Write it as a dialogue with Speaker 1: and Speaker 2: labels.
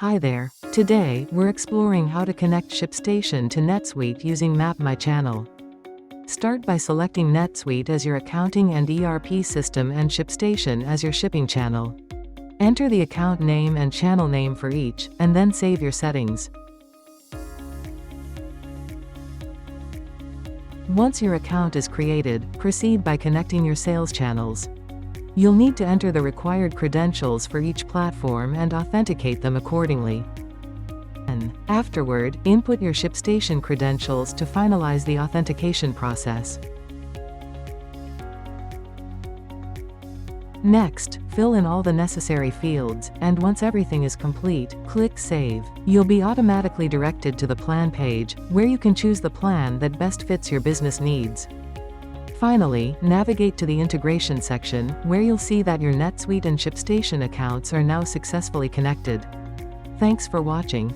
Speaker 1: Hi there. Today, we're exploring how to connect ShipStation to NetSuite using MapMyChannel. Start by selecting NetSuite as your accounting and ERP system and ShipStation as your shipping channel. Enter the account name and channel name for each, and then save your settings. Once your account is created, proceed by connecting your sales channels. You'll need to enter the required credentials for each platform and authenticate them accordingly. Afterward, input your ShipStation credentials to finalize the authentication process. Next, fill in all the necessary fields, and once everything is complete, click Save. You'll be automatically directed to the plan page, where you can choose the plan that best fits your business needs. Finally, navigate to the integration section, where you'll see that your NetSuite and ShipStation accounts are now successfully connected. Thanks for watching.